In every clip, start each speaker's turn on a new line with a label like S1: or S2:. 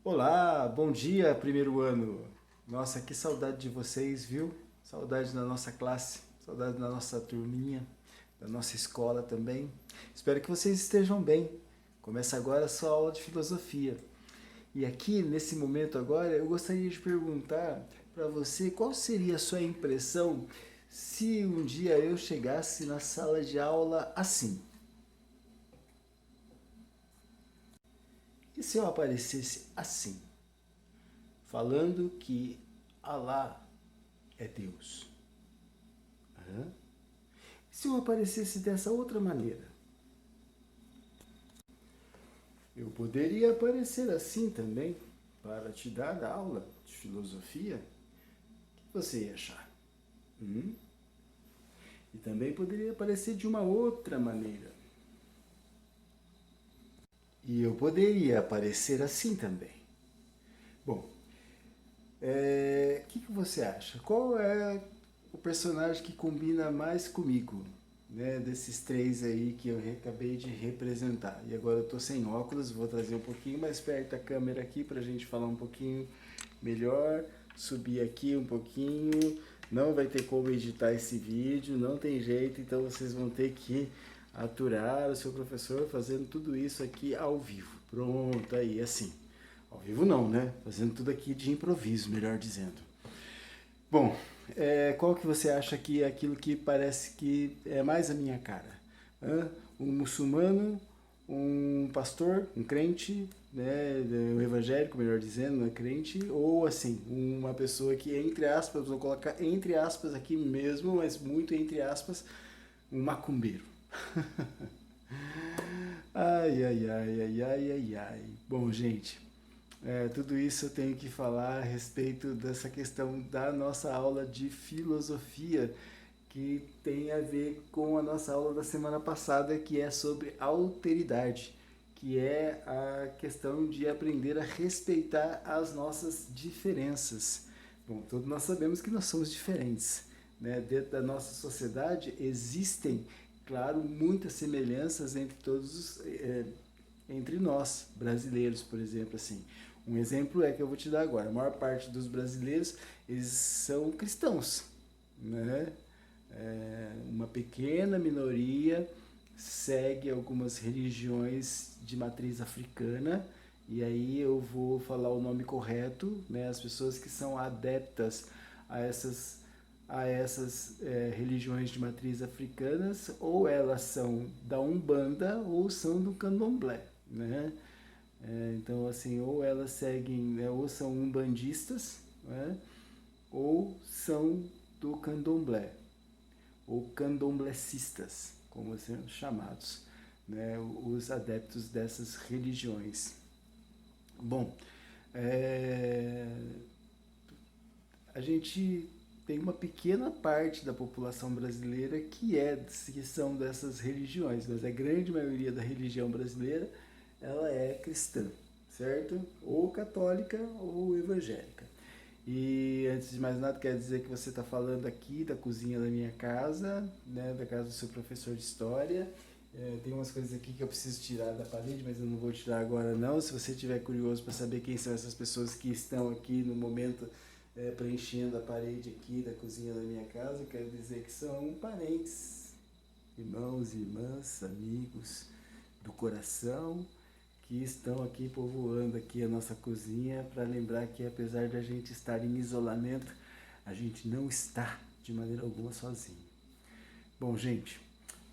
S1: Olá, bom dia, primeiro ano. Nossa, que saudade de vocês, viu? Saudade da nossa classe, saudade da nossa turminha, da nossa escola também. Espero que vocês estejam bem. Começa agora a sua aula de filosofia. E aqui, nesse momento agora, eu gostaria de perguntar para você qual seria a sua impressão se um dia eu chegasse na sala de aula assim. E se eu aparecesse assim, falando que Alá é Deus? Hã? E se eu aparecesse dessa outra maneira? Eu poderia aparecer assim também, para te dar aula de filosofia. O que você ia achar? Hum? E também poderia aparecer de uma outra maneira. E eu poderia aparecer assim também. Bom, que você acha? Qual é o personagem que combina mais comigo? Né, desses três aí que eu acabei de representar. E agora eu tô sem óculos, vou trazer um pouquinho mais perto a câmera aqui pra gente falar um pouquinho melhor. Subir aqui um pouquinho. Não vai ter como editar esse vídeo, não tem jeito, então vocês vão ter que aturar o seu professor fazendo tudo isso aqui ao vivo. Pronto, aí, assim. Ao vivo não, né? Fazendo tudo aqui de improviso, melhor dizendo. Bom, qual que você acha que é aquilo que parece que é mais a minha cara? Hã? Um muçulmano, um pastor, um crente, né, um evangélico, melhor dizendo, não é crente, ou assim, uma pessoa que, entre aspas, vou colocar entre aspas aqui mesmo, mas muito entre aspas, um macumbeiro. Ai, ai, ai, ai, ai, ai, ai. Bom, gente, tudo isso eu tenho que falar a respeito dessa questão da nossa aula de filosofia, que tem a ver com a nossa aula da semana passada, que é sobre alteridade, que é a questão de aprender a respeitar as nossas diferenças. Bom, todos nós sabemos que nós somos diferentes, né? Dentro da nossa sociedade existem, claro, muitas semelhanças entre entre nós, brasileiros, por exemplo, assim. Um exemplo é que eu vou te dar agora. A maior parte dos brasileiros, eles são cristãos, né? Uma pequena minoria segue algumas religiões de matriz africana, e aí eu vou falar o nome correto, né? As pessoas que são adeptas a essas religiões de matriz africanas, ou elas são da Umbanda ou são do Candomblé, né? Então, assim, ou elas seguem, né, ou são umbandistas, né, ou são do Candomblé, ou candomblecistas, como são chamados, né, os adeptos dessas religiões. Bom, é, a gente tem uma pequena parte da população brasileira que são dessas religiões, mas a grande maioria da religião brasileira ela é cristã, certo? Ou católica ou evangélica. E antes de mais nada, quero dizer que você está falando aqui da cozinha da minha casa, né, da casa do seu professor de história. Tem umas coisas aqui que eu preciso tirar da parede, mas eu não vou tirar agora não. Se você estiver curioso para saber quem são essas pessoas que estão aqui no momento preenchendo a parede aqui da cozinha da minha casa, eu quero dizer que são parentes, irmãos, irmãs, amigos do coração que estão aqui povoando aqui a nossa cozinha para lembrar que apesar de a gente estar em isolamento, a gente não está de maneira alguma sozinho. Bom, gente,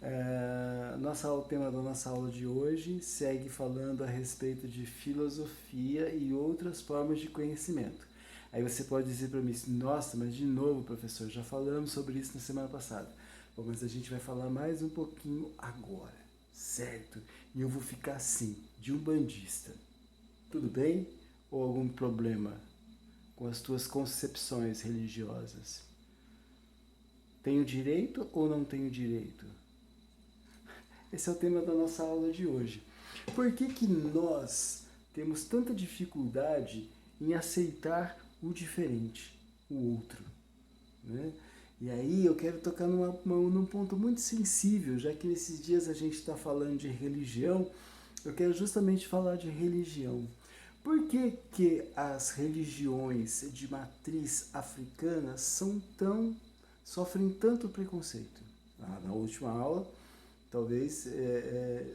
S1: o tema da nossa aula de hoje segue falando a respeito de filosofia e outras formas de conhecimento. Aí você pode dizer para mim, nossa, mas de novo, professor, já falamos sobre isso na semana passada. Bom, mas a gente vai falar mais um pouquinho agora, certo? E eu vou ficar assim, de umbandista. Tudo bem? Ou algum problema com as tuas concepções religiosas? Tenho direito ou não tenho direito? Esse é o tema da nossa aula de hoje. Por que que nós temos tanta dificuldade em aceitar o diferente, o outro, né? E aí eu quero tocar num ponto muito sensível, já que nesses dias a gente está falando de religião, eu quero justamente falar de religião. Por que que as religiões de matriz africana sofrem tanto preconceito? Na última aula, talvez,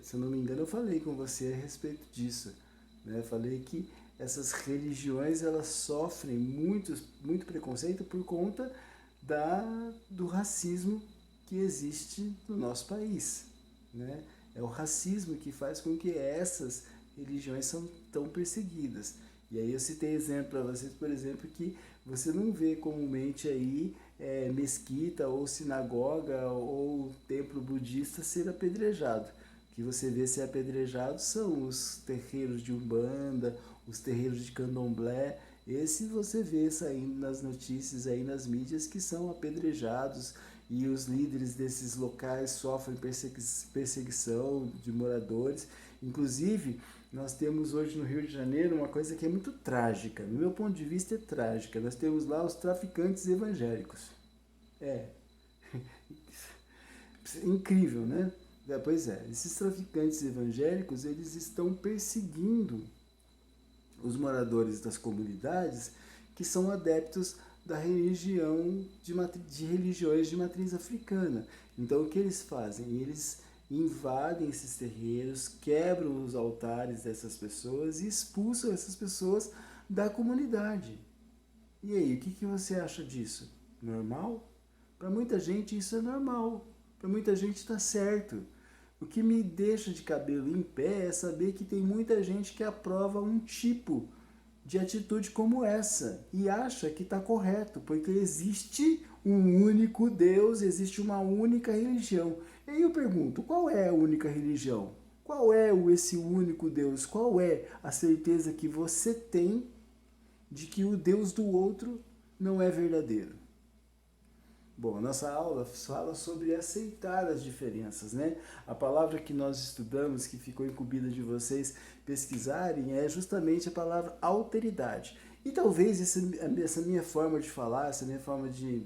S1: se eu não me engano, eu falei com você a respeito disso, né? Falei que essas religiões elas sofrem muito preconceito por conta do racismo que existe no nosso país, né? É o racismo que faz com que essas religiões são tão perseguidas. E aí eu citei exemplo para vocês, por exemplo, que você não vê comumente aí mesquita ou sinagoga ou templo budista ser apedrejado. O que você vê ser apedrejado são os terreiros de Umbanda, os terreiros de Candomblé. Esse você vê saindo nas notícias, aí nas mídias, que são apedrejados e os líderes desses locais sofrem perseguição de moradores. Inclusive, nós temos hoje no Rio de Janeiro uma coisa que é muito trágica, no meu ponto de vista é trágica. Nós temos lá os traficantes evangélicos. É incrível, né? Pois é, esses traficantes evangélicos, eles estão perseguindo os moradores das comunidades que são adeptos da religião de religiões de matriz africana. Então o que eles fazem? Eles invadem esses terreiros, quebram os altares dessas pessoas e expulsam essas pessoas da comunidade. E aí, o que você acha disso? Normal? Para muita gente isso é normal. Para muita gente está certo. O que me deixa de cabelo em pé é saber que tem muita gente que aprova um tipo de atitude como essa e acha que está correto, porque existe um único Deus, existe uma única religião. E aí eu pergunto, qual é a única religião? Qual é esse único Deus? Qual é a certeza que você tem de que o Deus do outro não é verdadeiro? Bom, a nossa aula fala sobre aceitar as diferenças, né? A palavra que nós estudamos, que ficou incumbida de vocês pesquisarem, é justamente a palavra alteridade. E talvez essa minha forma de falar, essa minha forma de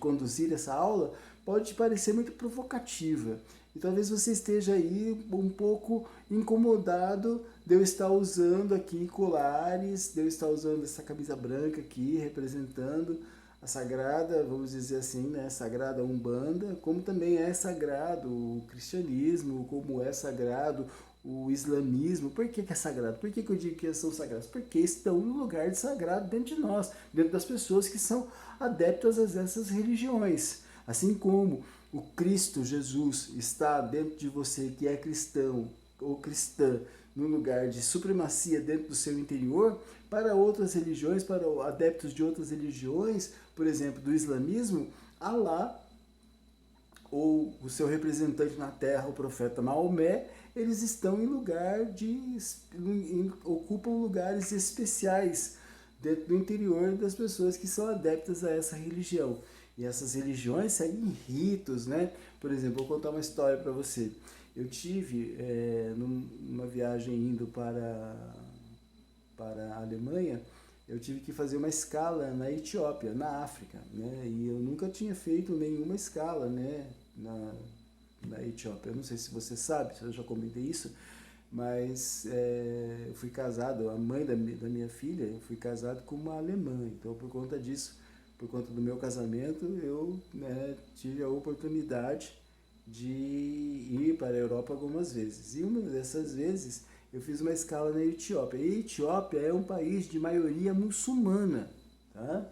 S1: conduzir essa aula, pode te parecer muito provocativa. E talvez você esteja aí um pouco incomodado de eu estar usando aqui colares, de eu estar usando essa camisa branca aqui, representando a sagrada, vamos dizer assim, né, sagrada Umbanda, como também é sagrado o cristianismo, como é sagrado o islamismo. Por que é sagrado? Por que eu digo que são sagrados? Porque estão no lugar de sagrado dentro de nós, dentro das pessoas que são adeptas a essas religiões. Assim como o Cristo Jesus está dentro de você, que é cristão ou cristã, no lugar de supremacia dentro do seu interior, para outras religiões, para adeptos de outras religiões, por exemplo, do islamismo, Alá, ou o seu representante na terra, o profeta Maomé, eles estão ocupam lugares especiais dentro do interior das pessoas que são adeptas a essa religião. E essas religiões seguem ritos, né? Por exemplo, vou contar uma história para você. Eu tive, numa viagem indo para a Alemanha, eu tive que fazer uma escala na Etiópia, na África, né? E eu nunca tinha feito nenhuma escala, né, na Etiópia. Eu não sei se você sabe, se eu já comentei isso, mas eu fui casado, a mãe da minha filha, eu fui casado com uma alemã. Então, por conta disso, por conta do meu casamento, eu, né, tive a oportunidade de ir para a Europa algumas vezes. E uma dessas vezes eu fiz uma escala na Etiópia. E a Etiópia é um país de maioria muçulmana, tá?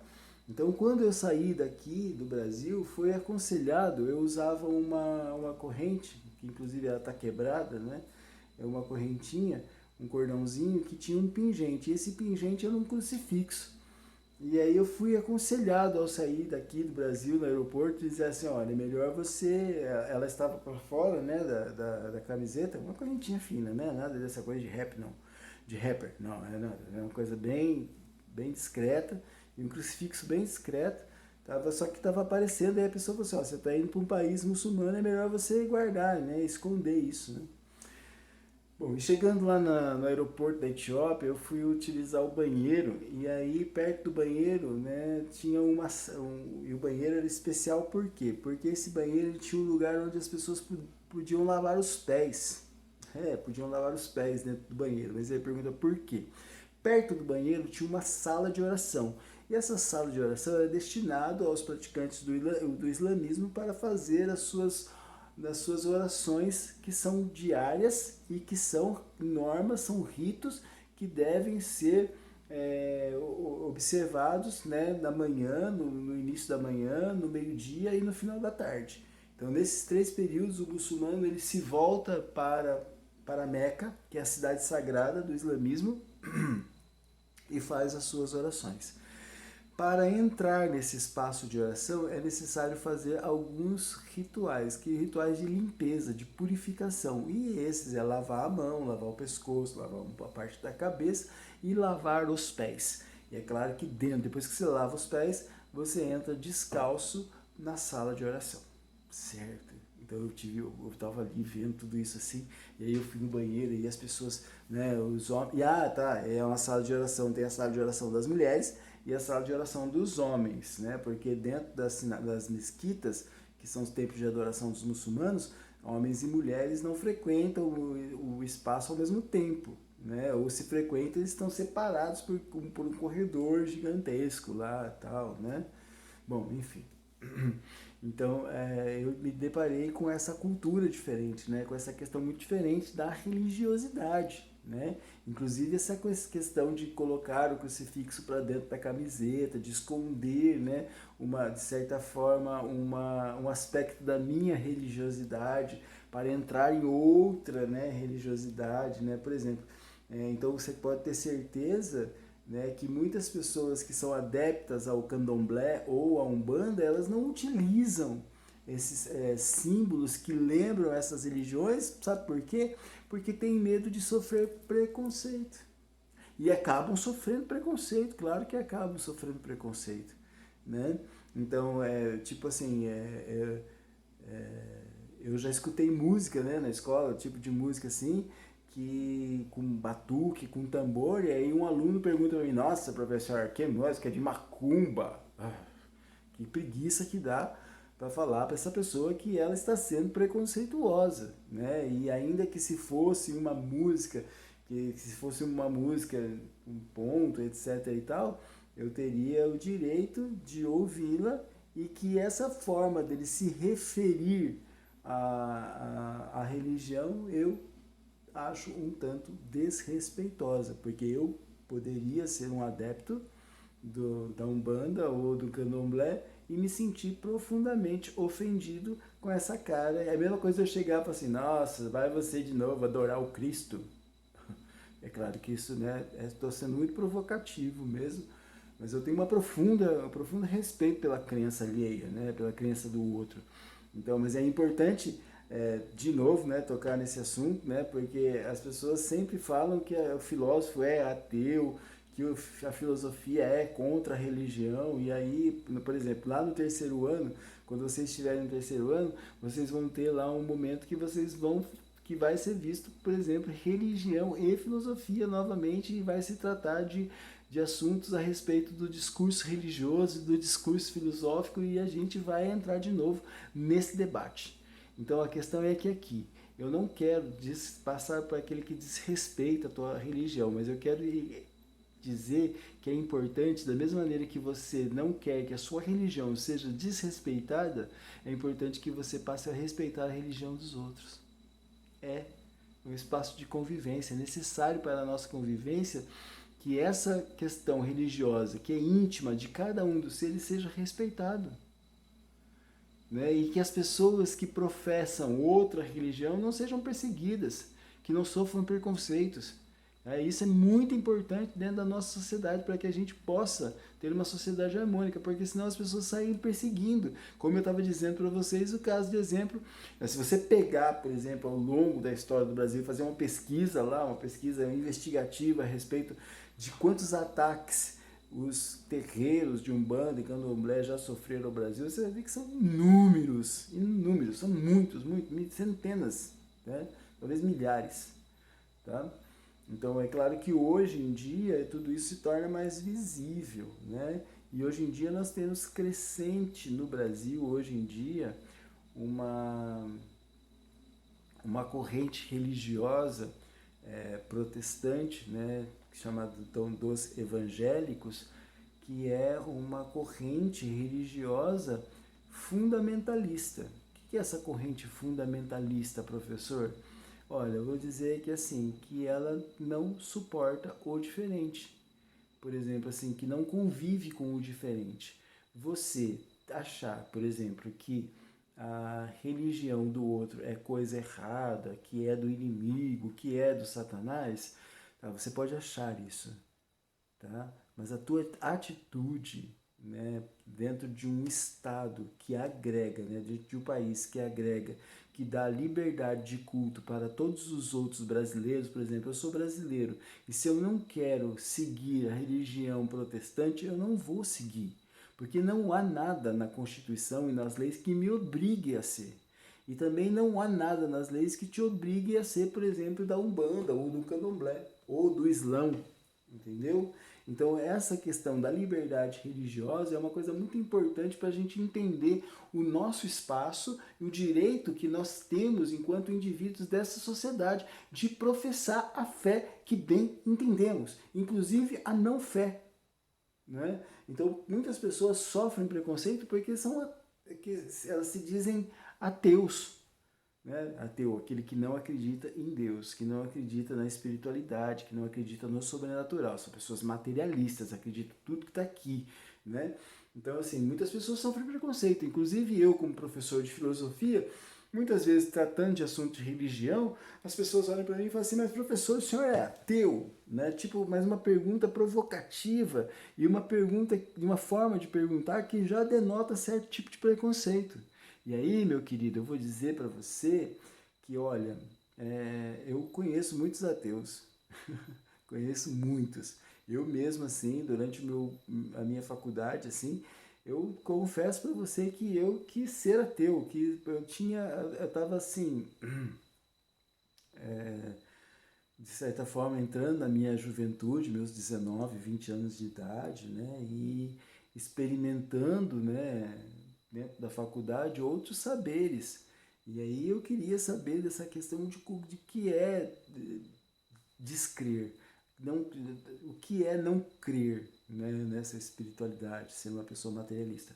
S1: Então, quando eu saí daqui do Brasil, foi aconselhado, eu usava uma corrente, que inclusive ela está quebrada, né? É uma correntinha, um cordãozinho que tinha um pingente. E esse pingente era um crucifixo. E aí eu fui aconselhado ao sair daqui do Brasil, no aeroporto, e dizer assim, olha, é melhor você... Ela estava por fora, né, da camiseta, uma correntinha fina, né, nada dessa coisa de rap, não. De rapper, não, é uma coisa bem discreta, e um crucifixo bem discreto, só que estava aparecendo, aí a pessoa falou assim, ó, você está indo para um país muçulmano, é melhor você guardar, né, esconder isso, né. Bom, e chegando lá no aeroporto da Etiópia, eu fui utilizar o banheiro, e aí perto do banheiro, né, tinha e o banheiro era especial por quê? Porque esse banheiro tinha um lugar onde as pessoas podiam lavar os pés. Podiam lavar os pés dentro do banheiro, mas ele pergunta por quê. Perto do banheiro tinha uma sala de oração, e essa sala de oração era destinada aos praticantes do islamismo para fazer das suas orações que são diárias e que são normas, são ritos que devem ser observados, né, na manhã, no início da manhã, no meio-dia e no final da tarde. Então, nesses 3 períodos, o muçulmano ele se volta para Meca, que é a cidade sagrada do islamismo, e faz as suas orações. Para entrar nesse espaço de oração é necessário fazer alguns rituais, que rituais de limpeza, de purificação. E esses é lavar a mão, lavar o pescoço, lavar uma parte da cabeça e lavar os pés. E é claro que depois que você lava os pés, você entra descalço na sala de oração, certo? Então eu estava ali vendo tudo isso assim, e aí eu fui no banheiro e as pessoas, né, os homens, é uma sala de oração, tem a sala de oração das mulheres e a sala de oração dos homens, né, porque dentro das mesquitas, que são os templos de adoração dos muçulmanos, homens e mulheres não frequentam o espaço ao mesmo tempo, né, ou se frequentam, eles estão separados por um corredor gigantesco lá e tal, né, bom, enfim. Então, eu me deparei com essa cultura diferente, né? Com essa questão muito diferente da religiosidade, né? Inclusive essa questão de colocar o crucifixo para dentro da camiseta, de esconder, né? De certa forma, um aspecto da minha religiosidade para entrar em outra, né, religiosidade, né? Por exemplo, então você pode ter certeza, né, que muitas pessoas que são adeptas ao candomblé ou à umbanda, elas não utilizam esses símbolos que lembram essas religiões, sabe por quê? Porque tem medo de sofrer preconceito. E acabam sofrendo preconceito, claro que acabam sofrendo preconceito, né? Então, tipo assim, eu já escutei música, né, na escola, tipo de música assim, que com batuque, com tambor, e aí um aluno pergunta para mim, nossa, professor, que música de macumba? Que preguiça que dá para falar para essa pessoa que ela está sendo preconceituosa, né? E ainda que se fosse uma música, um ponto, etc e tal, eu teria o direito de ouvi-la e que essa forma dele se referir à religião, eu acho um tanto desrespeitosa, porque eu poderia ser um adepto da Umbanda ou do Candomblé e me sentir profundamente ofendido com essa cara. É a mesma coisa eu chegar e falar assim, nossa, vai você de novo adorar o Cristo. É claro que isso, né, estou sendo muito provocativo mesmo, mas eu tenho um profundo respeito pela crença alheia, né, pela crença do outro. Então, mas é importante, de novo, né, tocar nesse assunto, né, porque as pessoas sempre falam que o filósofo é ateu, que a filosofia é contra a religião, e aí, por exemplo, lá no 3º ano, quando vocês estiverem no 3º ano, vocês vão ter lá um momento que vai ser visto, por exemplo, religião e filosofia novamente, e vai se tratar de assuntos a respeito do discurso religioso, do discurso filosófico, e a gente vai entrar de novo nesse debate. Então a questão é que aqui, eu não quero passar para aquele que desrespeita a tua religião, mas eu quero dizer que é importante, da mesma maneira que você não quer que a sua religião seja desrespeitada, é importante que você passe a respeitar a religião dos outros. É um espaço de convivência, é necessário para a nossa convivência que essa questão religiosa, que é íntima de cada um dos seres, seja respeitada. Né? E que as pessoas que professam outra religião não sejam perseguidas, que não sofram preconceitos. Isso é muito importante dentro da nossa sociedade para que a gente possa ter uma sociedade harmônica, porque senão as pessoas saem perseguindo. Como eu estava dizendo para vocês, o caso de exemplo, se você pegar, por exemplo, ao longo da história do Brasil, fazer uma pesquisa lá, uma pesquisa investigativa a respeito de quantos ataques os terreiros de Umbanda e Candomblé já sofreram no Brasil, você vai ver que são inúmeros, são muitos, centenas, né? Talvez milhares. Tá? Então é claro que hoje em dia tudo isso se torna mais visível, né? E hoje em dia nós temos crescente no Brasil, hoje em dia, uma corrente religiosa protestante, né, chamada então dos evangélicos, que é uma corrente religiosa fundamentalista. O que é essa corrente fundamentalista, professor? Olha, eu vou dizer que assim, que ela não suporta o diferente. Por exemplo, assim, que não convive com o diferente. Você achar, por exemplo, que a religião do outro é coisa errada, que é do inimigo, que é do Satanás, tá? Você pode achar isso, tá? Mas a tua atitude, né, dentro de um estado que agrega, né, dentro de um país que agrega, que dá liberdade de culto para todos os outros brasileiros, por exemplo, eu sou brasileiro, e se eu não quero seguir a religião protestante, eu não vou seguir, porque não há nada na Constituição e nas leis que me obrigue a ser. E também não há nada nas leis que te obrigue a ser, por exemplo, da Umbanda, ou do Candomblé, ou do Islã, entendeu? Então essa questão da liberdade religiosa é uma coisa muito importante para a gente entender o nosso espaço e o direito que nós temos enquanto indivíduos dessa sociedade de professar a fé que bem entendemos, inclusive a não fé, né? Então muitas pessoas sofrem preconceito porque elas se dizem ateus, né? Ateu, aquele que não acredita em Deus, que não acredita na espiritualidade, que não acredita no sobrenatural. São pessoas materialistas, acreditam em tudo que está aqui, né? Então, assim, muitas pessoas sofrem preconceito. Inclusive eu, como professor de filosofia, muitas vezes tratando de assuntos de religião, as pessoas olham para mim e falam assim, mas professor, o senhor é ateu? Né? Tipo, mas uma pergunta provocativa e uma pergunta, uma forma de perguntar que já denota certo tipo de preconceito. E aí, meu querido, eu vou dizer para você que, olha, eu conheço muitos ateus, conheço muitos. Eu mesmo, assim, durante a minha faculdade, assim, eu confesso para você que eu quis ser ateu, que eu estava assim, de certa forma, entrando na minha juventude, meus 19, 20 anos de idade, né, e experimentando, né, dentro da faculdade, outros saberes. E aí eu queria saber dessa questão de que é descrer, não, o que é não crer, né, nessa espiritualidade, ser uma pessoa materialista.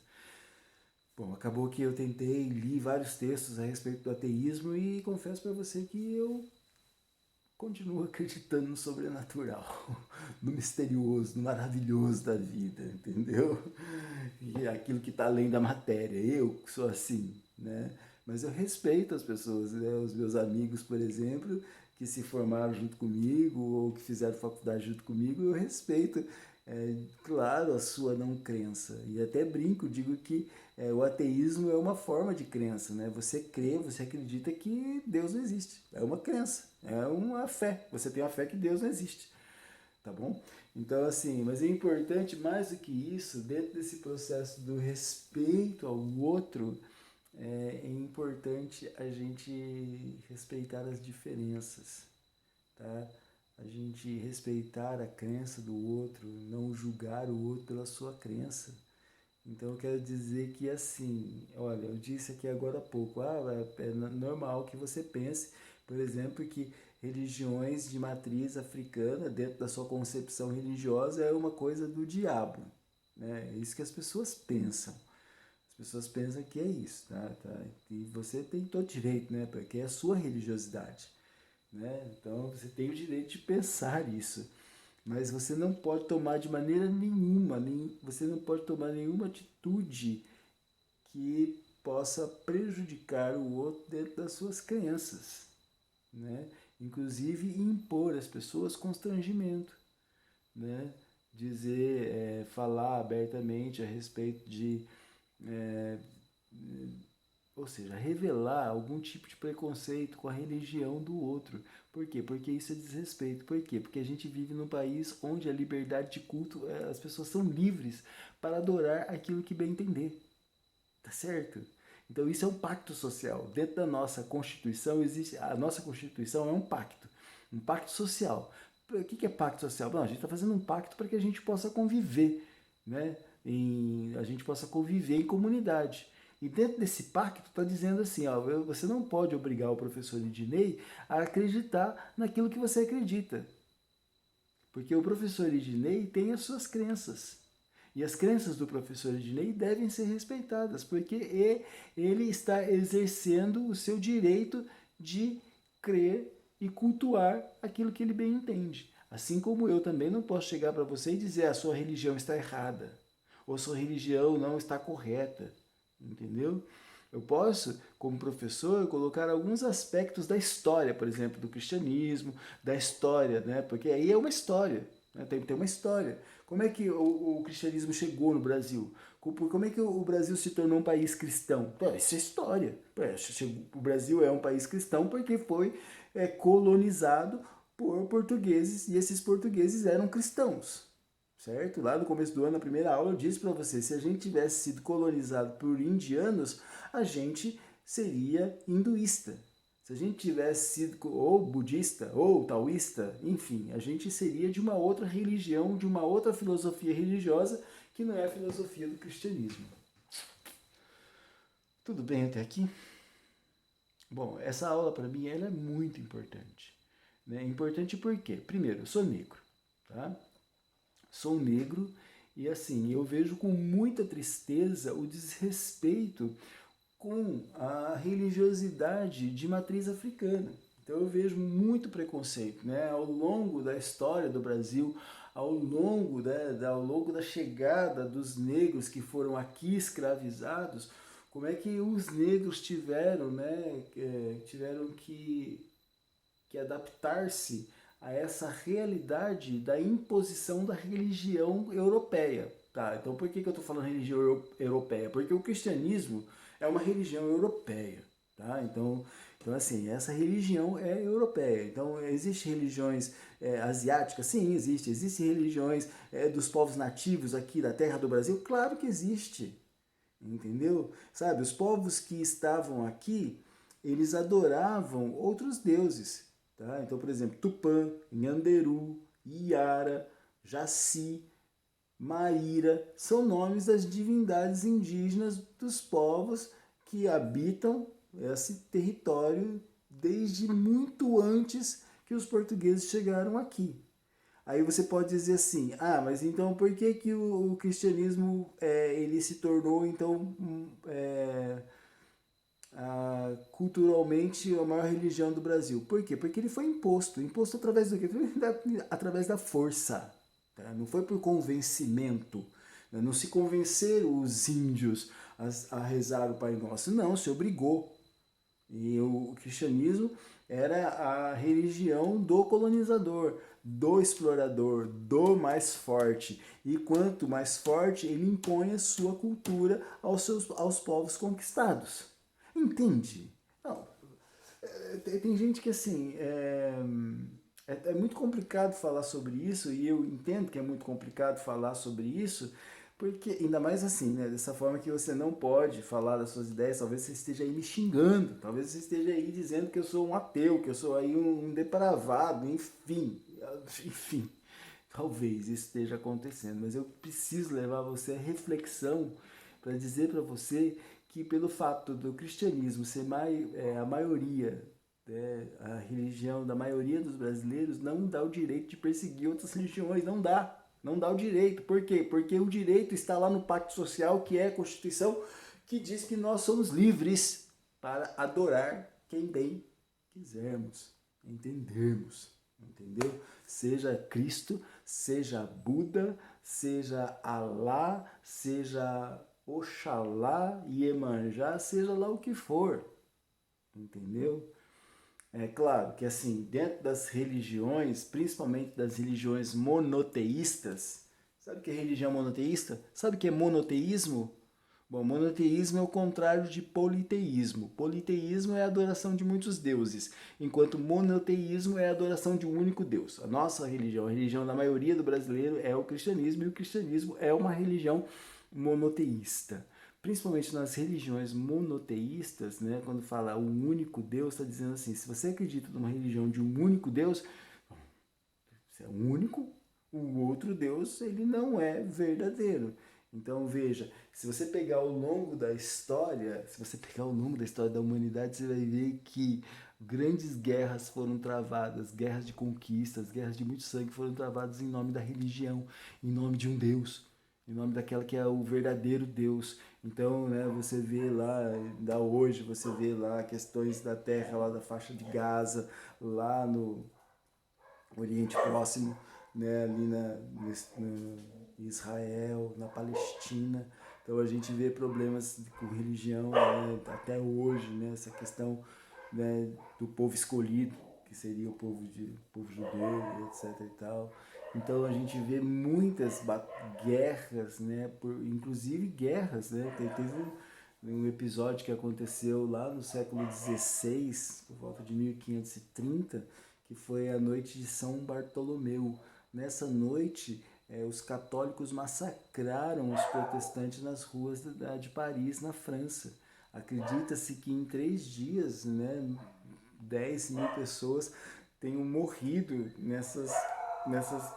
S1: Bom, acabou que eu tentei, li vários textos a respeito do ateísmo e confesso para você que eu continuo acreditando no sobrenatural, no misterioso, no maravilhoso da vida, entendeu? E aquilo que está além da matéria. Eu sou assim, né? Mas eu respeito as pessoas, né? Os meus amigos, por exemplo, que se formaram junto comigo ou que fizeram faculdade junto comigo, eu respeito, claro, a sua não crença. E até brinco, digo que o ateísmo é uma forma de crença, né? Você crê, você acredita que Deus não existe. É uma crença, é uma fé. Você tem a fé que Deus não existe, tá bom? Então, assim, mas é importante mais do que isso, dentro desse processo do respeito ao outro, é importante a gente respeitar as diferenças, tá? A gente respeitar a crença do outro, não julgar o outro pela sua crença. Então eu quero dizer que assim, olha, eu disse aqui agora há pouco, é normal que você pense, por exemplo, que religiões de matriz africana, dentro da sua concepção religiosa, é uma coisa do diabo, né? É isso que as pessoas pensam. As pessoas pensam que é isso, tá? E você tem todo direito, né? Porque é a sua religiosidade, né? Então você tem o direito de pensar isso. Mas você não pode tomar de maneira nenhuma, você não pode tomar nenhuma atitude que possa prejudicar o outro dentro das suas crenças, né? Inclusive impor às pessoas constrangimento, né? Dizer, falar abertamente a respeito de é, ou seja, revelar algum tipo de preconceito com a religião do outro. Por quê? Porque isso é desrespeito. Por quê? Porque a gente vive num país onde a liberdade de culto, as pessoas são livres para adorar aquilo que bem entender. Tá certo? Então isso é um pacto social. Dentro da nossa Constituição existe, a nossa Constituição é um pacto social. O que é pacto social? Bom, a gente está fazendo um pacto para que a gente possa conviver, né? A gente possa conviver em comunidade. E dentro desse pacto está dizendo assim, ó, você não pode obrigar o professor Ednei a acreditar naquilo que você acredita. Porque o professor Ednei tem as suas crenças. E as crenças do professor Ednei devem ser respeitadas, porque ele está exercendo o seu direito de crer e cultuar aquilo que ele bem entende. Assim como eu também não posso chegar para você e dizer a sua religião está errada, ou a sua religião não está correta, entendeu? Eu posso, como professor, colocar alguns aspectos da história, por exemplo, do cristianismo, da história, né? Porque aí é uma história, né? Tem uma história. Como é que o cristianismo chegou no Brasil? Como é que o Brasil se tornou um país cristão? Isso é história. O Brasil é um país cristão porque foi colonizado por portugueses e esses portugueses eram cristãos. Certo? Lá no começo do ano, na primeira aula, eu disse para você, se a gente tivesse sido colonizado por indianos, a gente seria hinduísta. Se a gente tivesse sido ou budista ou taoísta, enfim, a gente seria de uma outra religião, de uma outra filosofia religiosa que não é a filosofia do cristianismo. Tudo bem até aqui? Bom, essa aula para mim ela é muito importante. Né? Importante por quê? Primeiro, eu sou negro, tá? Sou negro e assim, eu vejo com muita tristeza o desrespeito com a religiosidade de matriz africana. Então eu vejo muito preconceito, né? Ao longo da história do Brasil, ao longo da chegada dos negros que foram aqui escravizados, como é que os negros tiveram, né? Tiveram que adaptar-se a essa realidade da imposição da religião europeia. Tá, então por que eu estou falando religião europeia? Porque o cristianismo é uma religião europeia. Tá? Então, assim, essa religião é europeia. Então, existem religiões asiáticas? Sim, existe. Existem religiões dos povos nativos aqui da terra do Brasil? Claro que existe. Entendeu? Sabe, os povos que estavam aqui, eles adoravam outros deuses. Tá? Então, por exemplo, Tupã, Nhanderu, Iara, Jaci, Maíra, são nomes das divindades indígenas dos povos que habitam esse território desde muito antes que os portugueses chegaram aqui. Aí você pode dizer assim, mas então por que, que o cristianismo ele se tornou então culturalmente a maior religião do Brasil? Por quê? Porque ele foi imposto. Imposto através do quê? Através da força. Tá? Não foi por convencimento. Né? Não se convenceram os índios a rezar o Pai Nosso. Não, se obrigou. E o cristianismo era a religião do colonizador, do explorador, do mais forte. E quanto mais forte, ele impõe a sua cultura aos povos conquistados. Entende? Não, tem gente que assim é muito complicado falar sobre isso e eu entendo que é muito complicado falar sobre isso porque ainda mais assim, né, dessa forma que você não pode falar das suas ideias, talvez você esteja aí me xingando, talvez você esteja aí dizendo que eu sou um ateu, que eu sou aí um depravado, enfim, talvez isso esteja acontecendo, mas eu preciso levar você à reflexão para dizer para você que pelo fato do cristianismo ser a maioria, a religião da maioria dos brasileiros, não dá o direito de perseguir outras religiões, não dá. Não dá o direito. Por quê? Porque o direito está lá no Pacto Social, que é a Constituição, que diz que nós somos livres para adorar quem bem quisermos, entendermos, entendeu? Seja Cristo, seja Buda, seja Alá, seja Oxalá, Iemanjá, seja lá o que for, entendeu? É claro que assim, dentro das religiões, principalmente das religiões monoteístas, sabe o que é religião monoteísta? Sabe o que é monoteísmo? Bom, monoteísmo é o contrário de politeísmo. Politeísmo é a adoração de muitos deuses, enquanto monoteísmo é a adoração de um único Deus. A nossa religião, a religião da maioria do brasileiro é o cristianismo, e o cristianismo é uma religião monoteísta. Principalmente nas religiões monoteístas, né, quando fala um único Deus, está dizendo assim, se você acredita numa religião de um único Deus, se é um único, o outro Deus ele não é verdadeiro. Então veja, se você pegar ao longo da história, se você pegar ao longo da história da humanidade, você vai ver que grandes guerras foram travadas, guerras de conquistas, guerras de muito sangue foram travadas em nome da religião, em nome de um Deus, em nome daquela que é o verdadeiro Deus. Então, né, você vê lá, ainda hoje, você vê lá questões da terra, lá da faixa de Gaza, lá no Oriente Próximo, né, ali em Israel, na Palestina. Então a gente vê problemas com religião, né, até hoje, né, essa questão, né, do povo escolhido, que seria o povo judeu, etc. e tal. Então a gente vê muitas guerras, né, inclusive guerras, né, teve um episódio que aconteceu lá no século XVI, por volta de 1530, que foi a noite de São Bartolomeu. Nessa noite, os católicos massacraram os protestantes nas ruas de Paris, na França. Acredita-se que em 3 dias, né, 10 mil pessoas tenham morrido nessas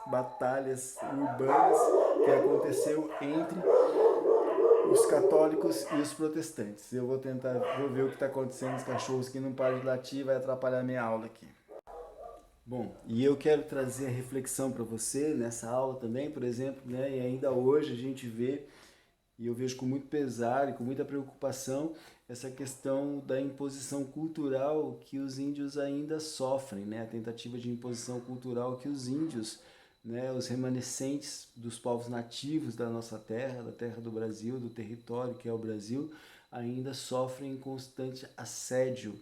S1: batalhas urbanas que aconteceu entre os católicos e os protestantes. Eu vou ver o que está acontecendo, os cachorros que não param de latir, vai atrapalhar minha aula aqui. Bom, e eu quero trazer a reflexão para você nessa aula também, por exemplo, né, e ainda hoje a gente vê, e eu vejo com muito pesar e com muita preocupação, essa questão da imposição cultural que os índios ainda sofrem, né, a tentativa de imposição cultural que os índios, né, os remanescentes dos povos nativos da nossa terra, da terra do Brasil, do território que é o Brasil, ainda sofrem constante assédio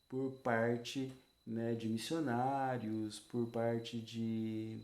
S1: por parte, né, de missionários, por parte de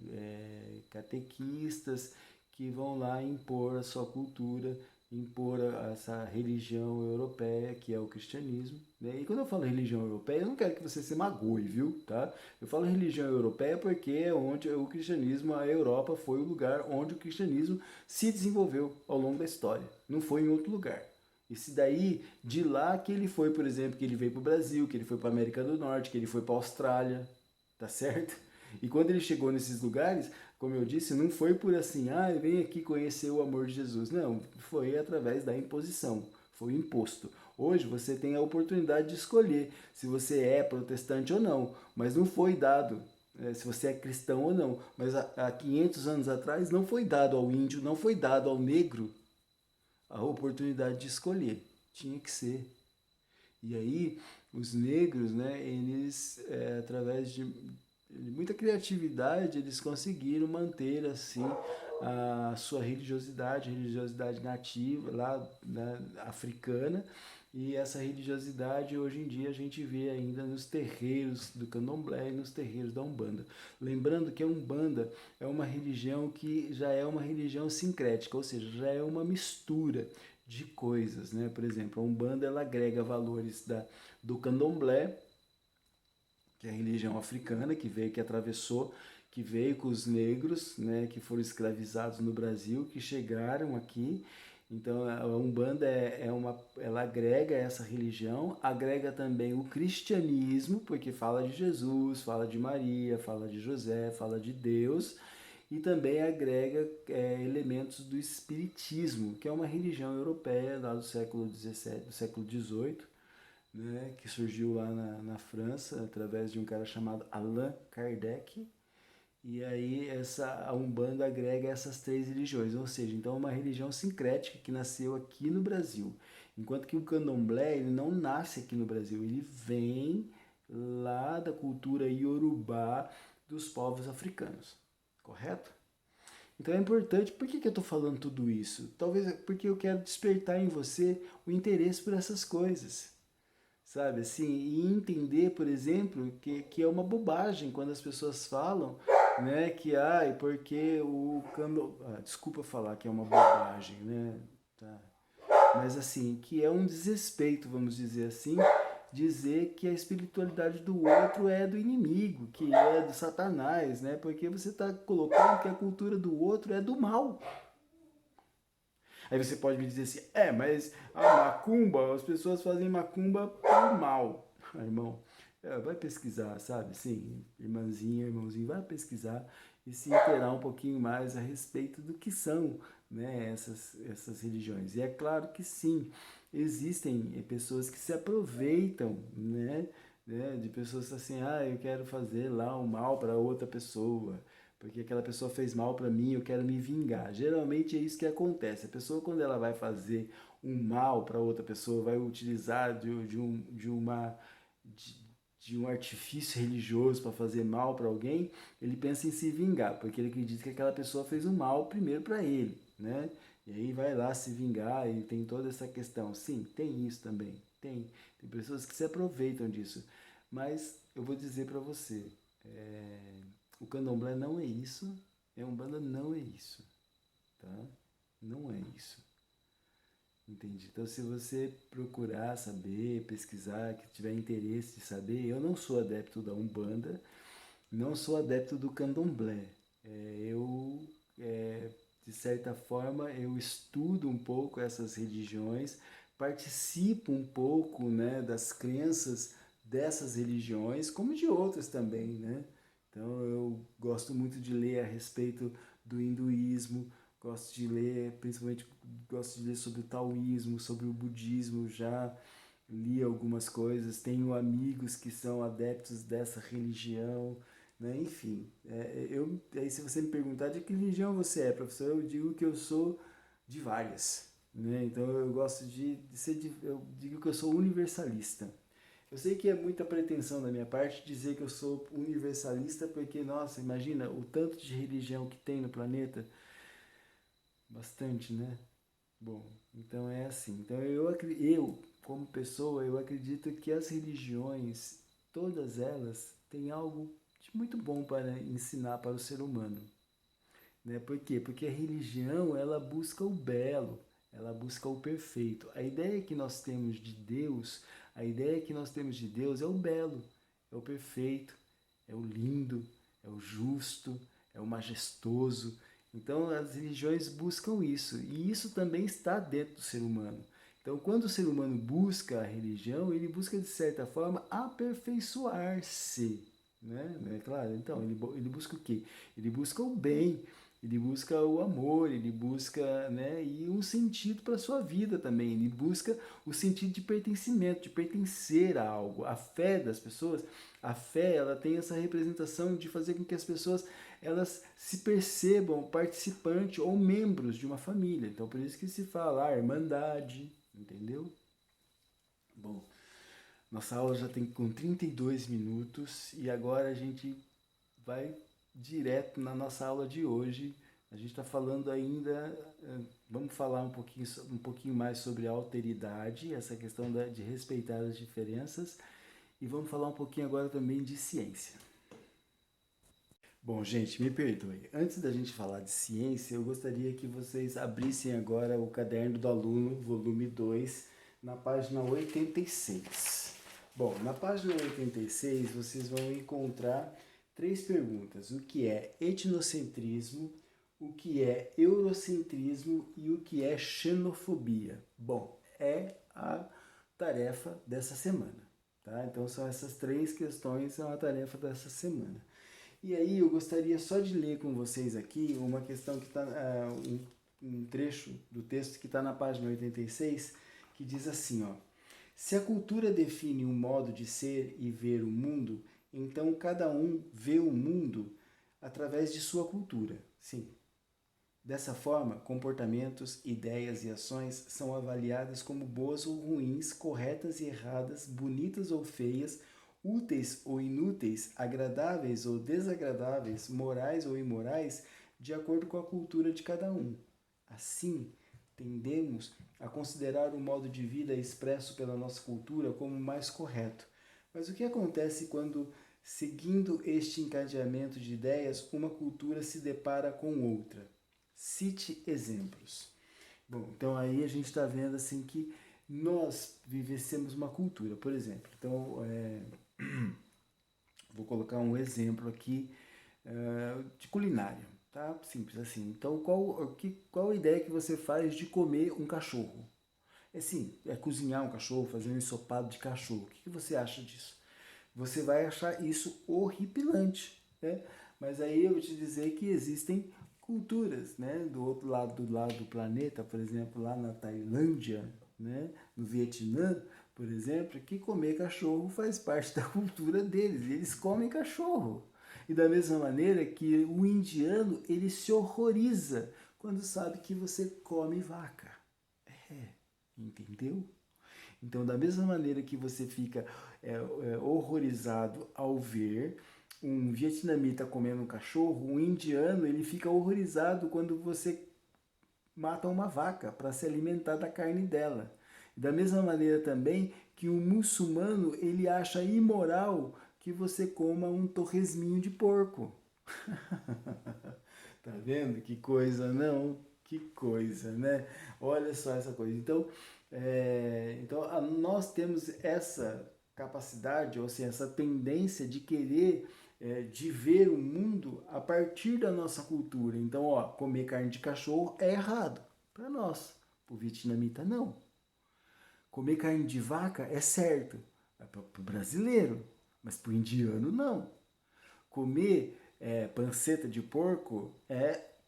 S1: catequistas que vão lá impor a sua cultura, impor essa religião europeia que é o cristianismo. Né? E quando eu falo religião europeia, eu não quero que você se magoe, viu? Tá? Eu falo religião europeia porque é onde o cristianismo, a Europa foi o lugar onde o cristianismo se desenvolveu ao longo da história. Não foi em outro lugar. E se daí, de lá que ele foi, por exemplo, que ele veio para o Brasil, que ele foi para a América do Norte, que ele foi para a Austrália, tá certo? E quando ele chegou nesses lugares, como eu disse, não foi por assim, vem aqui conhecer o amor de Jesus. Não, foi através da imposição, foi imposto. Hoje você tem a oportunidade de escolher se você é protestante ou não, mas não foi dado se você é cristão ou não. Mas há 500 anos atrás não foi dado ao índio, não foi dado ao negro a oportunidade de escolher. Tinha que ser. E aí, os negros, né, eles, através de muita criatividade, eles conseguiram manter, assim, a sua religiosidade nativa, lá, né, africana, e essa religiosidade, hoje em dia, a gente vê ainda nos terreiros do candomblé e nos terreiros da Umbanda. Lembrando que a Umbanda é uma religião que já é uma religião sincrética, ou seja, já é uma mistura de coisas, né? Por exemplo, a Umbanda ela agrega valores do candomblé, que é a religião africana que atravessou, que veio com os negros, né, que foram escravizados no Brasil, que chegaram aqui. Então a Umbanda ela agrega essa religião, agrega também o cristianismo, porque fala de Jesus, fala de Maria, fala de José, fala de Deus, e também agrega elementos do espiritismo, que é uma religião europeia lá do século XVII, do século XVIII, né, que surgiu lá na França através de um cara chamado Allan Kardec. E aí a Umbanda agrega essas 3 religiões, ou seja, então é uma religião sincrética que nasceu aqui no Brasil. Enquanto que o candomblé ele não nasce aqui no Brasil, ele vem lá da cultura iorubá dos povos africanos, correto? Então é importante, por que eu estou falando tudo isso? Talvez porque eu quero despertar em você o interesse por essas coisas. Sabe, assim, e entender, por exemplo, que é uma bobagem quando as pessoas falam, né, que, porque desculpa falar que é uma bobagem, né, tá, mas assim, que é um desrespeito, vamos dizer assim, dizer que a espiritualidade do outro é do inimigo, que é do Satanás, né, porque você está colocando que a cultura do outro é do mal. Aí você pode me dizer assim, mas a macumba, as pessoas fazem macumba por mal. Irmão, vai pesquisar, sabe? Sim, irmãzinha, irmãozinho, vai pesquisar e se inteirar um pouquinho mais a respeito do que são, né, essas religiões. E é claro que sim, existem pessoas que se aproveitam, né, de pessoas assim, eu quero fazer lá um mal para outra pessoa, porque aquela pessoa fez mal para mim, eu quero me vingar. Geralmente é isso que acontece. A pessoa, quando ela vai fazer um mal para outra pessoa, vai utilizar de, de um artifício religioso para fazer mal para alguém, ele pensa em se vingar, porque ele acredita que aquela pessoa fez um mal primeiro para ele, né? E aí vai lá se vingar e tem toda essa questão. Sim, tem isso também. Tem pessoas que se aproveitam disso. Mas eu vou dizer para você, o candomblé não é isso, a Umbanda não é isso, tá? Não é isso. Entendi. Então, se você procurar saber, pesquisar, que tiver interesse de saber, eu não sou adepto da Umbanda, não sou adepto do Candomblé. De certa forma, eu estudo um pouco essas religiões, participo um pouco, né, das crenças dessas religiões, como de outras também, né? Então, eu gosto muito de ler a respeito do hinduísmo, gosto de ler, principalmente gosto de ler sobre o taoísmo, sobre o budismo, já li algumas coisas, tenho amigos que são adeptos dessa religião, né? Enfim, aí se você me perguntar de que religião você é, professor, eu digo que eu sou de várias, né? Então eu gosto eu digo que eu sou universalista. Eu sei que é muita pretensão da minha parte dizer que eu sou universalista, porque, nossa, imagina o tanto de religião que tem no planeta. Bastante, né? Bom, então é assim. Então eu como pessoa, eu acredito que as religiões, todas elas, têm algo de muito bom para ensinar para o ser humano. Né? Por quê? Porque a religião, ela busca o belo, ela busca o perfeito. A ideia que nós temos de Deus, a ideia que nós temos de Deus é o belo, é o perfeito, é o lindo, é o justo, é o majestoso. Então as religiões buscam isso, e isso também está dentro do ser humano. Então, quando o ser humano busca a religião, ele busca, de certa forma, aperfeiçoar-se. Né? É claro? Então, ele busca o quê? Ele busca o bem, ele busca o amor, ele busca, né, e um sentido para a sua vida também. Ele busca o sentido de pertencimento, de pertencer a algo. A fé das pessoas, a fé, ela tem essa representação de fazer com que as pessoas elas se percebam participantes ou membros de uma família. Então, por isso que se fala irmandade, entendeu? Bom, nossa aula já tem com 32 minutos e agora a gente vai direto na nossa aula de hoje. A gente está falando ainda, vamos falar um pouquinho mais sobre a alteridade, essa questão de respeitar as diferenças, e vamos falar um pouquinho agora também de ciência. Bom, gente, me perdoe. Antes da gente falar de ciência, eu gostaria que vocês abrissem agora o Caderno do Aluno, volume 2, na página 86. Bom, na página 86 vocês vão encontrar três perguntas: o que é etnocentrismo, o que é eurocentrismo e o que é xenofobia. Bom, é a tarefa dessa semana, tá? Então são essas três questões, são a tarefa dessa semana. E aí eu gostaria só de ler com vocês aqui uma questão que está, um trecho do texto que está na página 86, que diz assim, ó: se a cultura define um modo de ser e ver o mundo, então cada um vê o mundo através de sua cultura. Sim. Dessa forma, comportamentos, ideias e ações são avaliadas como boas ou ruins, corretas e erradas, bonitas ou feias, úteis ou inúteis, agradáveis ou desagradáveis, morais ou imorais, de acordo com a cultura de cada um. Assim, tendemos a considerar o modo de vida expresso pela nossa cultura como mais correto. Mas o que acontece quando, seguindo este encadeamento de ideias, uma cultura se depara com outra? Cite exemplos. Bom, então aí a gente está vendo assim que nós vivenciamos uma cultura, por exemplo. Então, vou colocar um exemplo aqui de culinária, tá? Simples assim. Então, qual a ideia que você faz de comer um cachorro? É sim, é cozinhar um cachorro, fazer um ensopado de cachorro. O que você acha disso? Você vai achar isso horripilante, né? Mas aí eu vou te dizer que existem culturas, né? Do lado do planeta, por exemplo, lá na Tailândia, né? No Vietnã, por exemplo, que comer cachorro faz parte da cultura deles. Eles comem cachorro. E da mesma maneira que o indiano, ele se horroriza quando sabe que você come vaca. É, entendeu? Então, da mesma maneira que você fica horrorizado ao ver um vietnamita comendo um cachorro, um indiano ele fica horrorizado quando você mata uma vaca para se alimentar da carne dela. Da mesma maneira também que o muçulmano ele acha imoral que você coma um torresminho de porco. Tá vendo? Que coisa, não? Que coisa, né? Olha só essa coisa. Então nós temos essa capacidade, ou seja, essa tendência de querer, de ver o mundo a partir da nossa cultura. Então, ó, comer carne de cachorro é errado para nós, para o vietnamita não. Comer carne de vaca é certo, é para o brasileiro, mas para o indiano não. Comer panceta de porco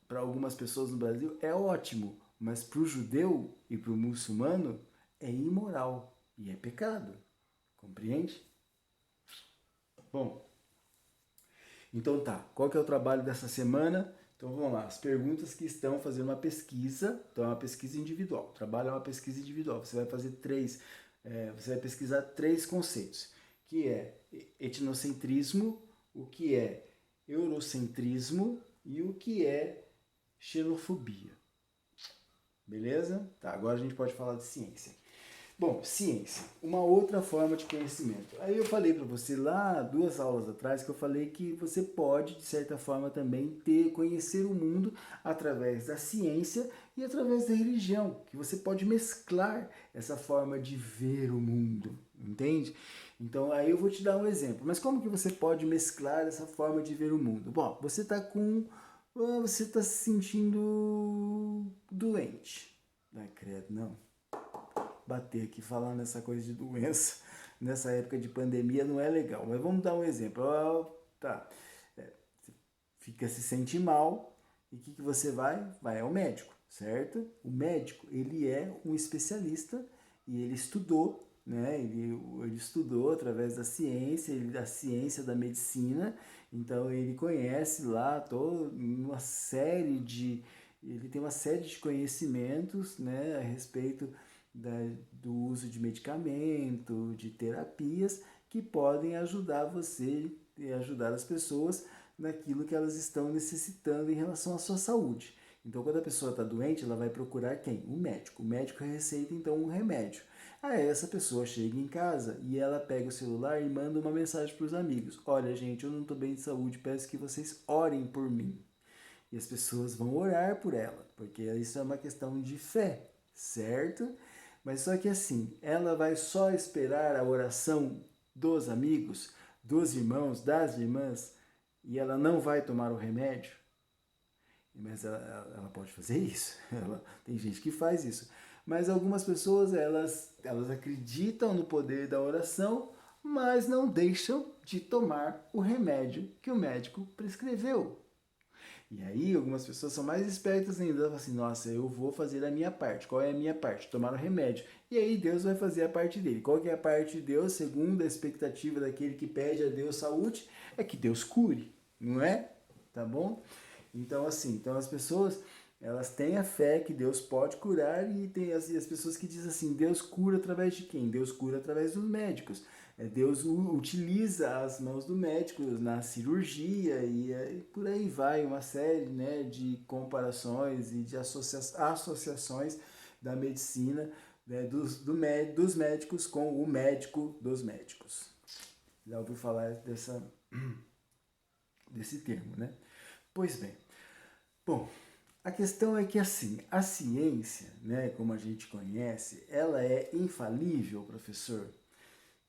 S1: para algumas pessoas no Brasil é ótimo, mas para o judeu e para o muçulmano é imoral e é pecado. Compreende? Bom, então tá. Qual que é o trabalho dessa semana? Então vamos lá, as perguntas que estão fazendo uma pesquisa, então é uma pesquisa individual. O trabalho é uma pesquisa individual. Você vai fazer você vai pesquisar 3 conceitos, que é etnocentrismo, o que é eurocentrismo e o que é xenofobia. Beleza? Tá, agora a gente pode falar de ciência. Bom, ciência, uma outra forma de conhecimento. Aí eu falei para você lá 2 aulas atrás que eu falei que você pode, de certa forma, também conhecer o mundo através da ciência e através da religião, que você pode mesclar essa forma de ver o mundo, entende? Então aí eu vou te dar um exemplo. Mas como que você pode mesclar essa forma de ver o mundo? Bom, você está se sentindo doente. Ai, credo, não. Bater aqui falando nessa coisa de doença nessa época de pandemia não é legal. Mas vamos dar um exemplo. Tá. Se sente mal e o que você vai? Vai ao médico, certo? O médico, ele é um especialista e ele estudou, né? Ele estudou através da ciência da medicina, então ele conhece lá ele tem uma série de conhecimentos, né, a respeito do uso de medicamento, de terapias que podem ajudar você e ajudar as pessoas naquilo que elas estão necessitando em relação à sua saúde. Então, quando a pessoa está doente, ela vai procurar quem? O médico. O médico receita, então, um remédio. Aí essa pessoa chega em casa e ela pega o celular e manda uma mensagem para os amigos. Olha, gente, eu não estou bem de saúde, peço que vocês orem por mim. E as pessoas vão orar por ela, porque isso é uma questão de fé, certo? Mas só que assim, ela vai só esperar a oração dos amigos, dos irmãos, das irmãs, e ela não vai tomar o remédio? Mas ela pode fazer isso. Tem gente que faz isso. Mas algumas pessoas, elas acreditam no poder da oração, mas não deixam de tomar o remédio que o médico prescreveu. E aí, algumas pessoas são mais espertas ainda, falam assim, nossa, eu vou fazer a minha parte. Qual é a minha parte? Tomar o remédio. E aí, Deus vai fazer a parte dele. Qual que é a parte de Deus, segundo a expectativa daquele que pede a Deus saúde? É que Deus cure, não é? Tá bom? Então, assim, as pessoas, elas têm a fé que Deus pode curar e tem as pessoas que dizem assim, Deus cura através de quem? Deus cura através dos médicos. Deus utiliza as mãos do médico na cirurgia e por aí vai, uma série, né, de comparações e de associações da medicina, né, dos médicos com o médico dos médicos. Já ouviu falar desse termo, né? Pois bem, bom, a questão é que assim, a ciência, né, como a gente conhece, ela é infalível, professor?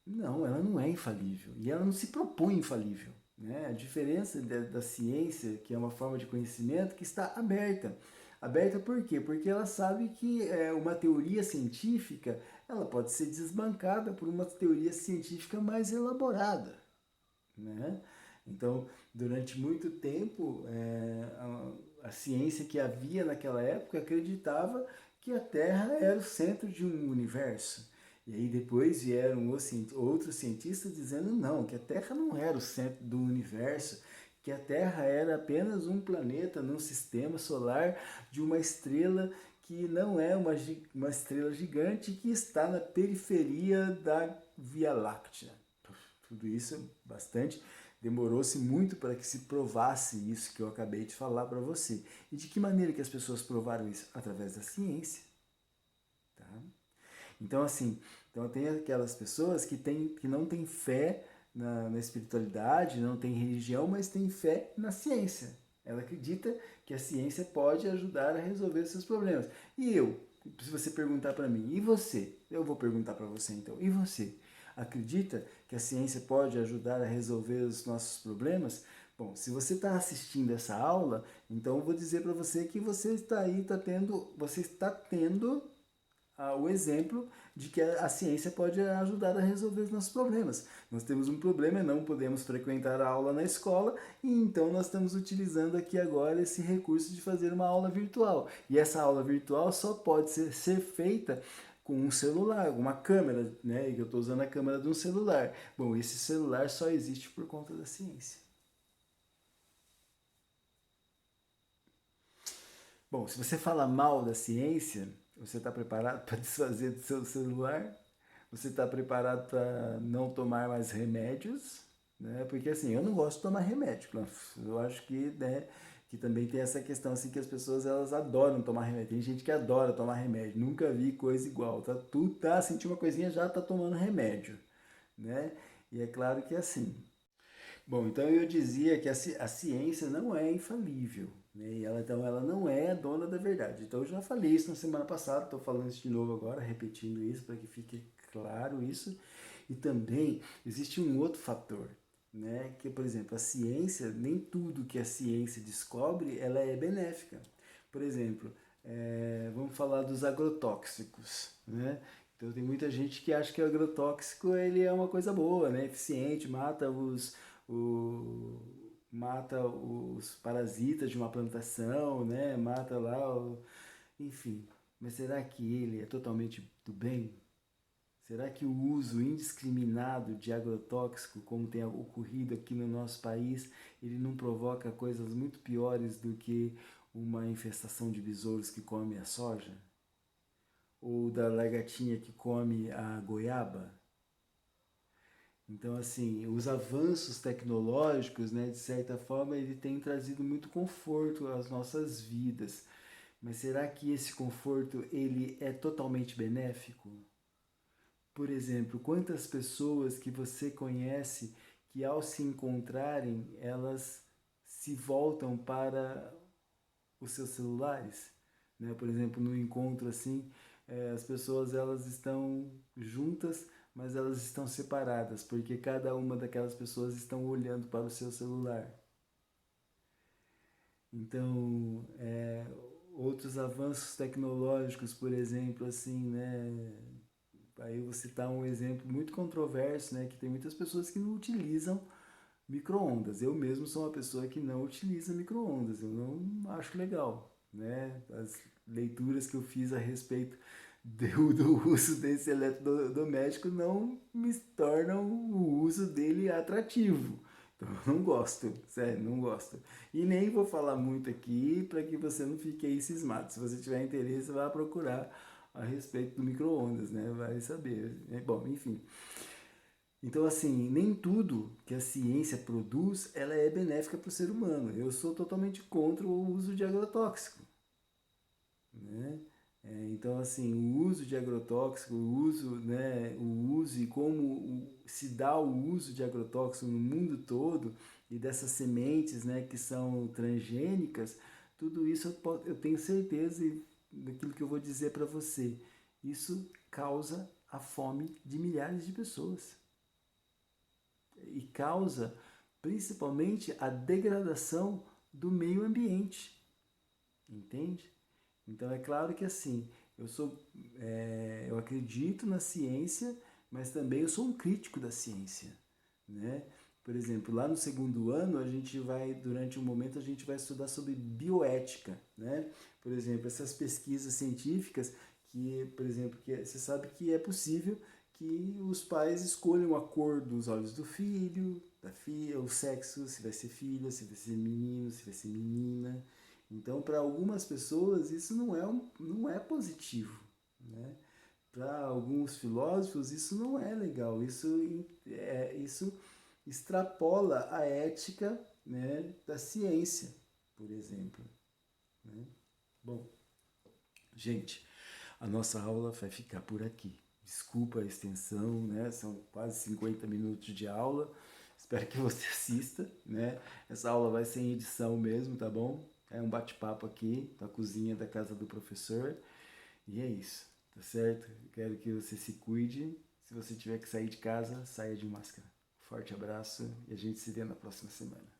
S1: Não, ela não é infalível e ela não se propõe infalível. Né? A diferença da ciência, que é uma forma de conhecimento, que está aberta. Aberta por quê? Porque ela sabe que uma teoria científica ela pode ser desbancada por uma teoria científica mais elaborada. Né? Então, durante muito tempo, a ciência que havia naquela época acreditava que a Terra era o centro de um universo. E aí depois vieram outros cientistas dizendo não, que a Terra não era o centro do universo, que a Terra era apenas um planeta num sistema solar de uma estrela que não é uma estrela gigante que está na periferia da Via Láctea. Tudo isso bastante. Demorou-se muito para que se provasse isso que eu acabei de falar para você. E de que maneira que as pessoas provaram isso? Através da ciência. Tá? Então, assim, então tem aquelas pessoas que não têm fé na espiritualidade, não têm religião, mas têm fé na ciência. Ela acredita que a ciência pode ajudar a resolver os seus problemas. E eu, se você perguntar para mim, e você? Eu vou perguntar para você então, e você? Acredita que a ciência pode ajudar a resolver os nossos problemas? Bom, se você está assistindo essa aula, então eu vou dizer para você que você está aí, você está tendo o exemplo de que a ciência pode ajudar a resolver os nossos problemas. Nós temos um problema e não podemos frequentar a aula na escola, e então nós estamos utilizando aqui agora esse recurso de fazer uma aula virtual. E essa aula virtual só pode ser feita com um celular, uma câmera, né? Eu estou usando a câmera de um celular. Bom, esse celular só existe por conta da ciência. Bom, se você fala mal da ciência, você está preparado para desfazer do seu celular? Você está preparado para não tomar mais remédios? Né? Porque assim, eu não gosto de tomar remédio. Eu acho que, né, que também tem essa questão assim que as pessoas elas adoram tomar remédio. Tem gente que adora tomar remédio. Nunca vi coisa igual. Tá, tu tá sentindo uma coisinha já tá tomando remédio, né? E é claro que é assim. Bom, então eu dizia que a ciência não é infalível, né? E então ela não é a dona da verdade. Então eu já falei isso na semana passada, estou falando isso de novo agora, repetindo isso para que fique claro isso. E também existe um outro fator, né? Que, por exemplo, a ciência, nem tudo que a ciência descobre, ela é benéfica. Por exemplo, vamos falar dos agrotóxicos, né? Então tem muita gente que acha que o agrotóxico ele é uma coisa boa, né? Eficiente, o, mata os parasitas de uma plantação, né? Mata lá, enfim. Mas será que ele é totalmente do bem? Será que o uso indiscriminado de agrotóxico, como tem ocorrido aqui no nosso país, ele não provoca coisas muito piores do que uma infestação de besouros que come a soja? Ou da lagartinha que come a goiaba? Então, assim, os avanços tecnológicos, né, de certa forma, ele tem trazido muito conforto às nossas vidas. Mas será que esse conforto ele é totalmente benéfico? Por exemplo, quantas pessoas que você conhece que ao se encontrarem, elas se voltam para os seus celulares? Né? Por exemplo, no encontro assim, as pessoas elas estão juntas, mas elas estão separadas, porque cada uma daquelas pessoas estão olhando para o seu celular. Então, outros avanços tecnológicos, por exemplo, assim, né? Aí eu vou citar um exemplo muito controverso, né? Que tem muitas pessoas que não utilizam micro-ondas. Eu mesmo sou uma pessoa que não utiliza micro-ondas. Eu não acho legal, né? As leituras que eu fiz a respeito do uso desse eletrodoméstico não me tornam o uso dele atrativo. Então, eu não gosto, sério, não gosto. E nem vou falar muito aqui para que você não fique aí cismado. Se você tiver interesse, vá procurar a respeito do micro-ondas, né? Vai saber. Bom, enfim. Então, assim, nem tudo que a ciência produz, ela é benéfica para o ser humano. Eu sou totalmente contra o uso de agrotóxico, né? Então, assim, o uso de agrotóxico, o uso e como se dá o uso de agrotóxico no mundo todo e dessas sementes, né, que são transgênicas, tudo isso eu tenho certeza daquilo que eu vou dizer para você. Isso causa a fome de milhares de pessoas e causa principalmente a degradação do meio ambiente, entende? Então é claro que assim, eu acredito na ciência, mas também eu sou um crítico da ciência, né? Por exemplo, lá no segundo ano, a gente vai, durante um momento, a gente vai estudar sobre bioética, né? Por exemplo, essas pesquisas científicas que, por exemplo, que você sabe que é possível que os pais escolham a cor dos olhos do filho, da filha, o sexo, se vai ser filha, se vai ser menino, se vai ser menina. Então, para algumas pessoas, isso não é positivo, né? Para alguns filósofos, isso não é legal. Isso extrapola a ética, né, da ciência, por exemplo. Né? Bom, gente, a nossa aula vai ficar por aqui. Desculpa a extensão, né? São quase 50 minutos de aula. Espero que você assista, né? Essa aula vai ser em edição mesmo, tá bom? É um bate-papo aqui na cozinha da casa do professor. E é isso, tá certo? Quero que você se cuide. Se você tiver que sair de casa, saia de máscara. Forte abraço e a gente se vê na próxima semana.